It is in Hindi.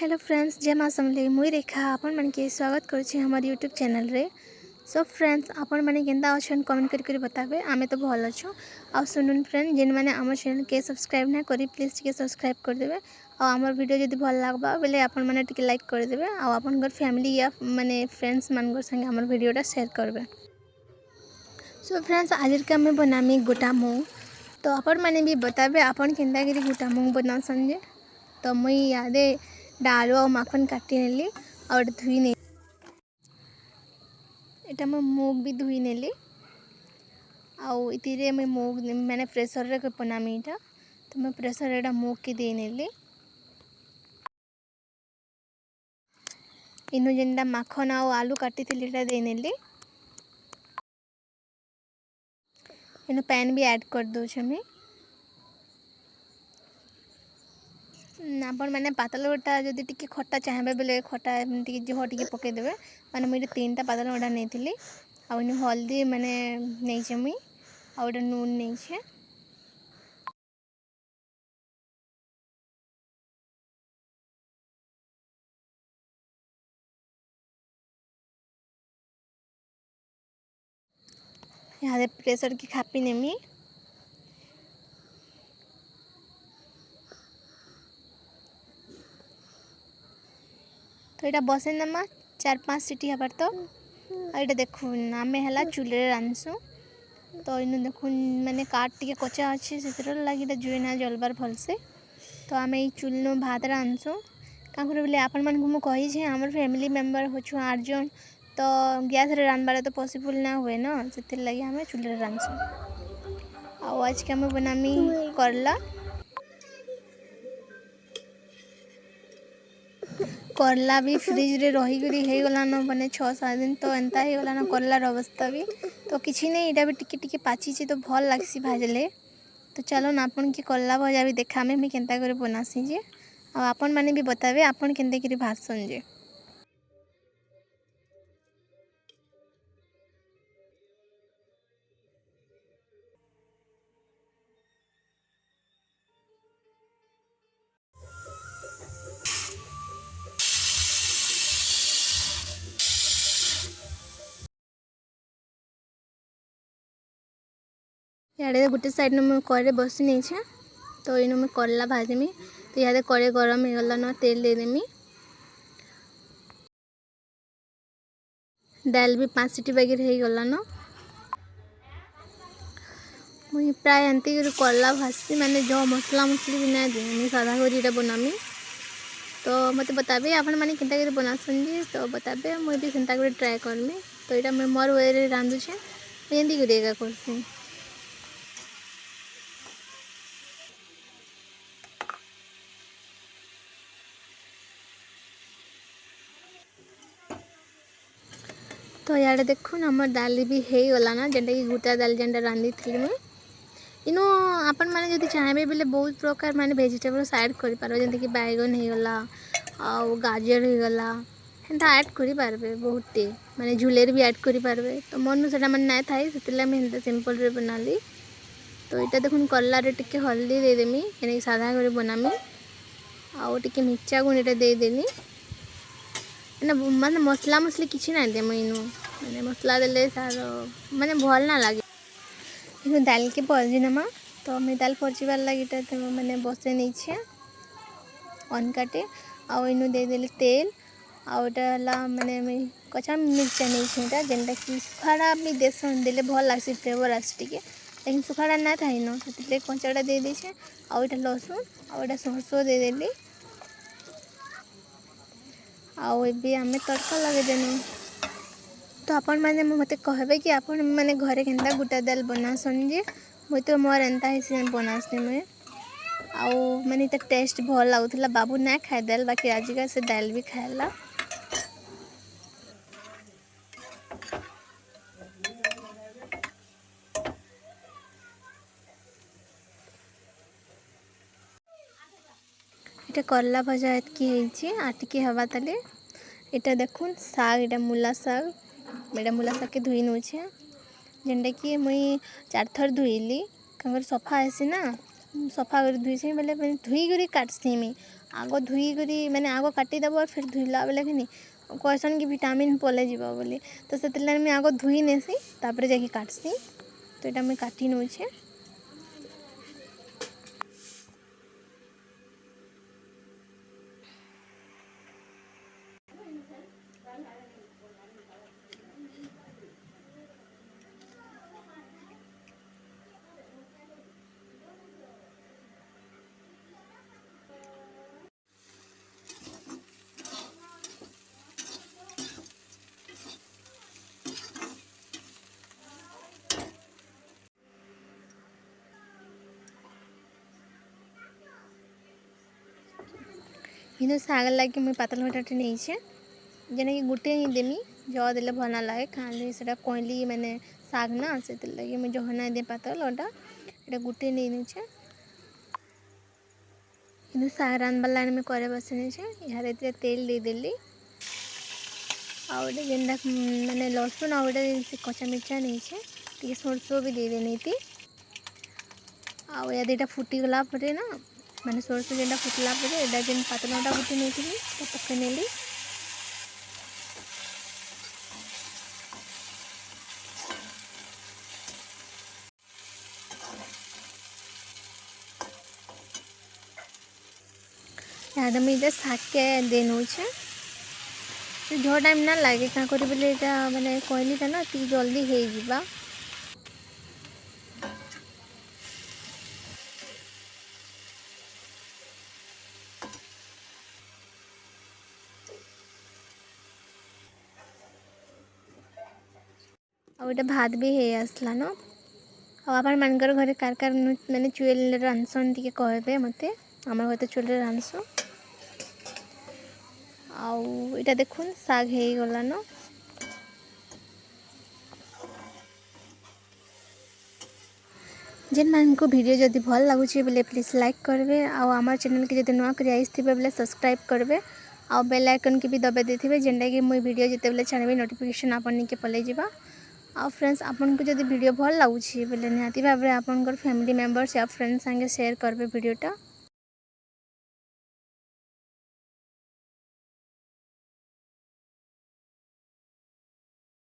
हेलो फ्रेंड्स, जय माँ समले मुई रेखा आपण मन के स्वागत करुच्छे हमारे यूट्यूब चैनल रे। सो फ्रेंड्स, आपण मैंने केंदा अच्छन कमेंट करके बताबे। आमे तो भल अच्छो। आ सुनुन फ्रेंड, जिन मैंने आम चैनल के सब्सक्राइब ना करी प्लीज टिके सब्सक्राइब कर देबे। आ हमर वीडियो जदी भल लागबा बेले आपण मैंने टिके लाइक कर देबे। आ आपण घर फैमिली या माने फ्रेंड्स मान संगे हमर वीडियोटा शेयर करबे। सो फ्रेंड्स, आज के आम बनामी गोटा मूंग। तो आपण मैंने भी बताबे आपण केंदा करी गोटा मूंग बना संजे। तो मुई यादे डालू और माखन काटी नेली और धुई ने एटा मैं मूग भी धुई नेली आउ इतिरे मैं मूग मैंने प्रेशर रे बनामी एटा। तो मैं प्रेशर एटा मूग के दे नेली इनु जेनटा माखन और आलू काटी थी एटा दे नेली। इनु पैन भी ऐड कर दो छे मैं। आपण मैंने पातल गोटा जदि टिके खट्टा चाहबे बेले खट्टा एमती जो टिके पके देबे। माने मुई तीनटा पातल गोटा नेथिली आ इनु हल्दी माने नेछे मुई आ ओटा नून नेछे। यहाँ प्रेशर की खापी नेमी। तो यहाँ बसई नमा 4-5 सीटी हबार। तो यहाँ देखुन आम है चूल्हे रांधसु। तो इन देखुन मैंने काट टी कचा अच्छे से लगे जुए ना जलबार भलसे। तो आम ये चूल्हे भात रांधसु क्या बोले आपण मानक मुझे कही आम फैमिली मेम्बर होचु 8 जन। तो गैस रे रांधबार तो पॉसिबल ना हुए ना से लगे आम चूल्हे रांधसु। आज के आम बनामी करला। करला भी फ्रिज रे रही गलान माने 6-7 दिन। तो एंता ही गलान करलार अवस्था भी। तो किसी नहीं इटा भी टिके टिके पाची तो भल लागसी भाजले। तो चलो ना आपन की करला भजा भी देखा मैं केंता करे बनासी जे। आ आपन माने भी बतावे आपन केंते करी भाजसन जे। याडे गोटे साइड में कड़े बसी नहीं छे। तो इन में करला भाजमी। तो यहाँ कड़े गरम हो गला न तेल दे देमी। दाल भी 5 सीटी बगैर हो गला न। मुझे प्राय एमती कर करला भाजती माने जो मसला मसली भी ना दी सादा करी बनामी। तो मत बताबे आपण माने केंता कर बनासन जी। तो बताबे मुझे भी सेंता कर ट्राए करमी। तो यहाँ मैं मोर वे रे रांधुछे एंती करेगा करसी। तो याडे देखुन हमर दाल भी हो गला ना जेनटा कि गोटा दाल जेनटा रांधी थी मुई। इनो आपण माने जदि चाहेबे बेले बहुत प्रकार माने वेजिटेबल्स ऐड करि पारो जेंति कि बैगन हो गला आ गाजर हो गला हेंता ऐड करि पारबे बहुतटे माने झुलेर भी ऐड करि पारबे। तो मन सेटा मन नाय थाई सेतिला मैं हेंता सिंपल रे बनाली। तो इटा देखुन करला रे टिके हल्दी दे देमी एने सादा करे बनामी आ टिके मिर्चा गुंड एटा दे देनी। ना माने मसला मसली किछि ना दे मइनु माने मसला देले सार माने भल ना लागे। इनु दाल के परजी नमा। तो मैं दाल परजीबार लगी मैंने बसे नहीं छे अन काटे आ इनु दे देली तेल आटा माने मैं कच्चा मिर्चा नहीं छे जेनटा कि सुखाड़ा भी देसन देले भल लागसी फ्लेवर आस टिके। लेकिन सुखाड़ा ना थाई न से कचाटा दे देछे आ इटा लहसुन आ इटा सरसों दे देली आउ ए आम तड़का लगे देनु। तो आपण मैंने मत कहबे कि आपण मैंने घरे केंता गोटा दाल बनासन जे। मुई तो मोर एंता ही बनासी मुई आउ माने इता टेस्ट भल लागुला। बाबू ना खाए दाल बाकी आजिका से दाल भी खाएला। इटा करला भजा एतकी हेची आटिके हवा तले। इटा देखुन साग इटा मूला साग के धुई नौछे जेनटा कि मुई 4 थर धुईली कंगर सफा आसी ना। सफा कर धुईसी बोले धुई कर काटसी मुई आग धुई कर मैंने आग काटिदेव और फिर धुईला बेले कि कहसन कि विटामिन पले जीव बोली तो से मुझे आग धुई नेसी तापर जाकि काटसी तो यहाँ मुझे काटी नौचे इनो साग लगे मुझे पातल घटाटे नहीं जेना कि गोटे ही देमी जौ देले भल लगे खाली से कहली मैंने साग ना से लगे मुझे जहना दे पातल अटा ये गोटे नहीं नौचे इन साग रांधबार लाइन में करे बस यार तेल देदेली आउटे जेनटा माने लसुन आउटे कचा मिर्चा नहीं सरसों भी देदेनी थी या दुटा फुटीगला ना माने सरसों जेनटा फुटला एटा जेन पातलटा गुटी नहीं थी पके नेली यहाँ मुझे शाग के दे नौचे जो टाइम ना लगे क्या करी बोले माने कहलीटा ना ती जल्दी हो जावा आउटे भात भी हो आसला न आपण मानकर घरे कार कार मैंने चुएल रांधसन टी कहबे मत आम घर तो चुएल रांधसु आटा देखुन साग हो गला न जेन मान को वीडियो जदि भल लगुच बोले प्लीज लाइक करेंगे आम चैनल के जब नुआ कर आसथे बोले सब्सक्राइब करेंगे आ बेल आइकन के भी दबाई देते जेनटा कि मुझे वीडियो जिते छाड़बी नोटिफिकेशन आपन के पलै जावा आ फ्रेंड्स आपन को जब वीडियो भल लगुच बोले निहाती भाव में आपन फैमिली मेंबर्स या फ्रेंड्स संगे शेयर करेंगे वीडियोटा।